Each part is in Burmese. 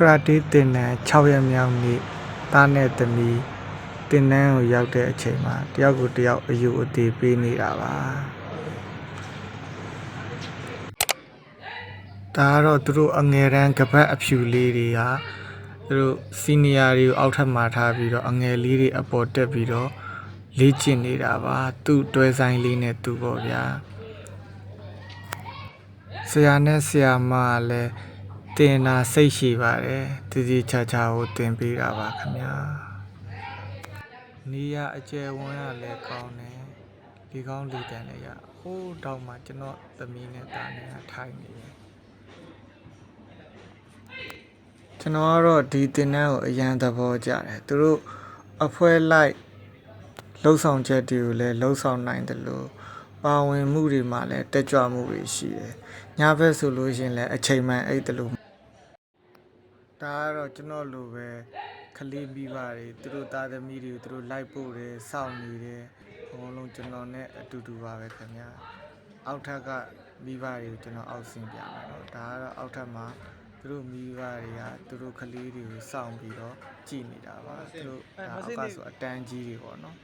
ရာတေးတင်နန်း6ရက်မြောက်နေ့သားနဲ့သမီးတင်နန်းကိုရောက်တဲ့အချိန်မှာတယောက်ကိုတယောက်အယူအသေးပေးနေတာပါဒါကတော့သူတို့အငယ်တန်းကပတ်အဖြူလေးတွေကသူတို့စီနီယာတွေကိုအောက်ထပ်မှာထားပြီးတော့အငယ်လေးတွေအပေါ်တက်ပြီးတော့လေ့ကျင့်နေတာပါသူ့တွဲဆိုင်လေးနဲ့သူ့ပေါ့ဗျာဆရာနဲ့ဆရာမကလည်းတင်တာစိတ်ရှိပါတယ်တည်တည်ချာချာကိုတင်ပေးတာပါခင်ဗျာနေရအကျယ်ဝန်းရလဲကောင်းတယ်ဒီကောင်းလူတန်လည်းရဟိုးတောင်မှကျွန်တော်သမီးနဲ့တာနဲ့ထိုင်နေတယ်ကျွန်တော်ကတော့ဒီတင်တန်းကိုအရန်သဘောကျတယ်သူတို့အဖွဲလိုက်လှုပ်ဆောင်ချက်တွေကိုလည်းလှုပ်ဆောင်နိုင်တယ်လို့ပါဝင်မှုတွေမှာလည်းတက်ကြွမှုတွေရှိတယ်ညဘက်ဆိုလို့ရှိရင်လည်းအချိန်မှန်အဲ့တလို့ဒါကတော့ကျွန်တော်လိုပဲကလေးမိဘတွေသူတို့သားသမီးတွေသူတို့လိုက်ပို့တယ်စောင့်နေတယ်အကုန်လုံးကျွန်တော်နဲ့အတူတူပါပဲခင်ဗျာအောက်ထပ်ကမိဘတွေကိုကျွန်တော်အောက်ဆင်းပြမယ်နော်ဒါကတော့အောက်ထပ်မှာသူတို့မိဘတွေကသူတို့ကလေးတွေကိုစောင့်ပြီးတော့ကြည်နေတာပါသူတို့အောက်ကဆိုအတန်းကြီးတွေပေါ့နော်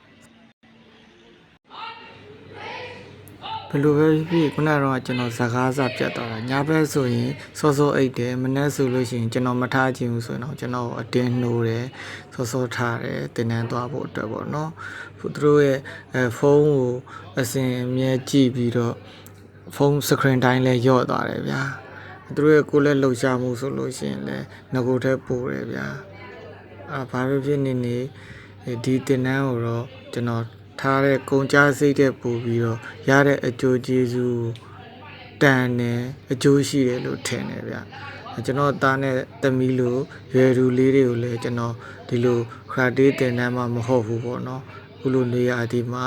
ဘယ်လိုပဲဖြစ်ခုနကတော့ကျွန်တော်ဇကားစားပြတ်သွားတာညဘက်ဆိုရင်စောစောအိတ်တယ်မနေ့ဆိုလို့ရှိရင်ကျွန်တော်မထားချင်ဘူးဆိုရင်တော့ကျွန်တော်အတင်းနှိုးတယ်စောစောထားတယ်တင်တန်းသွားဖို့အတွက်ပေါ့နော်သူတို့ရဲ့ဖုန်းကိုအစဉ်အမြဲကြည့်ပြီးတော့ဖုန်းစကရင်တိုင်းလည်းယော့သွားတယ်ဗျာသူတို့ရဲ့ကိုယ်လက်လှုပ်ရှားမှုဆိုလို့ရှိရင်လည်းငကိုထဲပို့တယ်ဗျာဘာပဲဖြစ်နေနေဒီတင်တန်းကိုတော့ကျွန်တော်ထားတဲ့ကုန်ကြစိတ်တဲ့ပို့ပြီးတော့ရတဲ့အကျိုးကျေးဇူးတန်တယ်အကျိုးရှိတယ်လို့ထင်တယ်ဗျကျွန်တော်သားနဲ့သမီးလိုရွယ်သူလေးတွေကိုလည်းကျွန်တော်ဒီလိုခရာတေးတင်တန်းမှမဟုတ်ဘူးပေါ့နော်ခုလိုနေရာဒီမှာ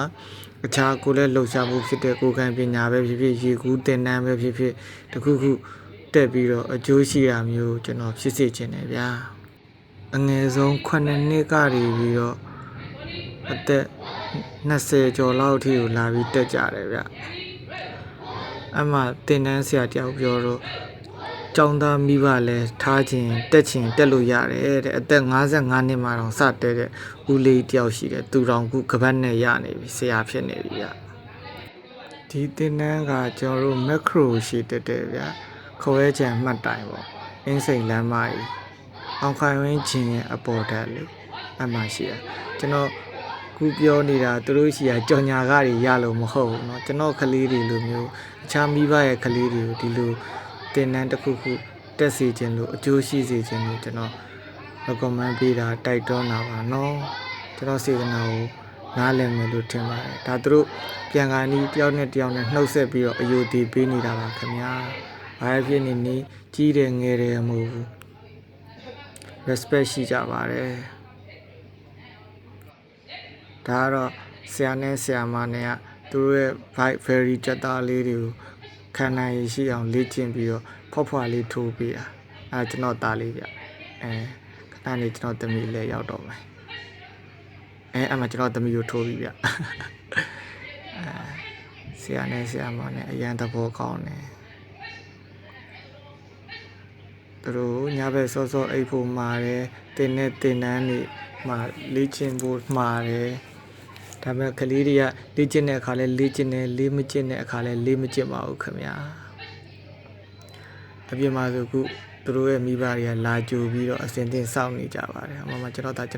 အခြားကိုလည်းလှုပ်ရှားမှုဖြစ်တဲ့ကိုယ်ခံပညာပဲဖြစ်ဖြစ်ရေကူးတင်တန်းပဲဖြစ်ဖြစ်တခုခုတက်ပြီးတော့အကျိုးရှိတာမျိုးကျွန်တော်ဖြစ်စေချင်တယ်ဗျာအငယ်ဆုံး9နှစ်ကနေပြီးတော့အသက်20ကျော်လောက်အထိကိုလာပြီးတက်ကြတယ်ဗျအမှတင်တန်းဆရာတယောက်ပြောတော့ကျောင်းသားမိဘလည်းထားခြင်းတက်ခြင်းတက်လို့ရတယ်တဲ့အသက်55နှစ်မှတော့စတက်တဲ့ဦးလေးတယောက်ရှိတယ်သူတော်ခုကပတ်နဲ့ရနေပြီဆရာဖြစ်နေပြီဗျဒီတင်တန်းကကျွန်တော်တို့မက်ခရိုရှိတက်တယ်ဗျခွဲချံမှတ်တိုင်ပေါ့အင်းစိန်လမ်းမကြီးအောင်ခိုင်ဝင်းချင်းရဲ့အပေါ်ဓာတ်လေးအမှရှိရကျွန်တော်ခုပြောနေတာသူတို့ရှိရကြော်ညာကားတွေရလို့မဟုတ်ဘူးเนาะကျွန်တော်ကလေးတွေလိုမျိုးအခြားမိဘရဲ့ကလေးတွေကိုဒီလိုတင်နန်းတစ်ခုခုတက်စေခြင်းလို့အကျိုးရှိစေခြင်းလို့ကျွန်တော် recommend ပေးတာတိုက်တွန်းတာပါเนาะကျွန်တော်စေတနာကိုနားလည်မယ်လို့ထင်ပါတယ်ဒါသူတို့ပြန်ကန်ဒီတယောက်နဲ့တယောက်နဲ့နှုတ်ဆက်ပြီးတော့အယုဒီပေးနေတာပါခင်ဗျာဘာဖြစ်နေနေကြီးတယ်ငယ်တယ်မဟုတ်ဘူး respect ရှိကြပါတယ်ဒါကတော့ဆရာနဲ့ဆရာမနဲ့ကသူတို့ရဲ့ vibe very ကြက်သားလေးတွေကိုခံနိုင်ရရှိအောင်လေ့ကျင့်ပြီးတော့ဖွားလေးထိုးပေးတာကျွန်တော်သားလေးဗျခဏနေကျွန်တော်သမီးလည်းရောက်တော့မယ်အမှကျွန်တော်သမီးကိုထိုးပြီးဗျဆရာနဲ့ဆရာမနဲ့အရန်သဘောကောင်းတယ်သူတို့ညဘက်စောစောအိပ်ဖို့မှာတယ်တင်နဲ့တင်တန်းနေမှာလေ့ကျင့်ဖို့မှာတယ်ဒါပေမဲ့ကလေးတွေကလေ့ကျင့်တဲ့အခါလဲလေ့ကျင့်တယ်လေးမကျင့်တဲ့အခါလဲလေးမကျင့်ပါဘူးခင်ဗျာအပြင်မှာဆိုခုသူတို့ရဲ့မိဘတွေကလာကြိုပြီးတော့အစဉ်သင်စောင့်နေကြပါတယ်အမကျွန်တော်တောင်ကြ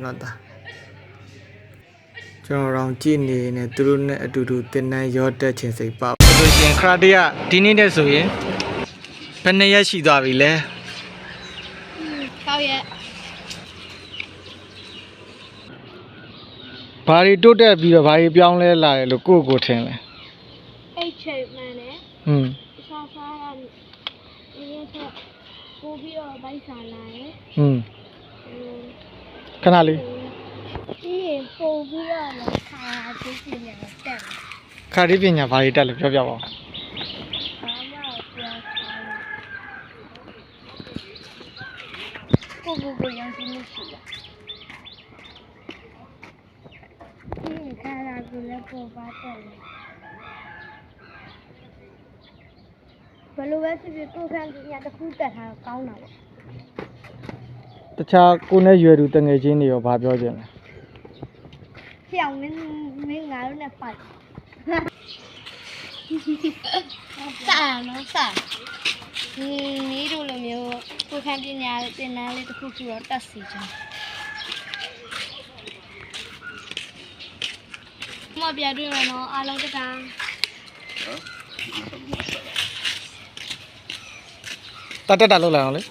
ည့်နေနေသူတို့နဲ့အတူတူတင်တန်းရောတက်ခြင်းစိတ်ပေါ့ဆိုရင်ခရာတေးကဒီနေ့တည်းဆိုရင်ဘယ်နှစ်ရက်ရှိသွားပြီလဲ6ရက်ဘာတွေတိုးတက်ပြီးတော့ဘာတွေပြောင်းလဲလာတယ်လို့ကိုထင်လဲအဲ့ချိန်မှန်တယ်စားကဒီရက်ချက်ပို့ပြီးတော့ဗိုက်စားလာတယ်ခဏလေးဒီပို့ပြီးတော့ခါဒီပညာတက်ခါဒီပညာဘာတွေတက်လဲပြောပြပါဦးကိုရောင်းစီမရှိဘူးဒီခါလာကလည်းပေါ်ပါတယ်ဘယ်လိုပဲဖြစ်ဖြစ်ကိုခံပညာတစ်ခုတက်ထားကောင်းတာပေါ့ တခြားကိုနဲ့ရွယ်သူတငယ်ချင်းတွေရောဘာပြောချင်လဲ ပြောင်းမင်းငါတို့နဲ့ပတ် စားနော်စားမီးတို့လိုမျိုးကိုခံပညာလေးသင်တန်းလေးတစ်ခုခုတော့တက်စီချင်မပြတွေ့မယ်နော်အားလုံးတကား တတ်တက်တာလောက်လာအောင်လေ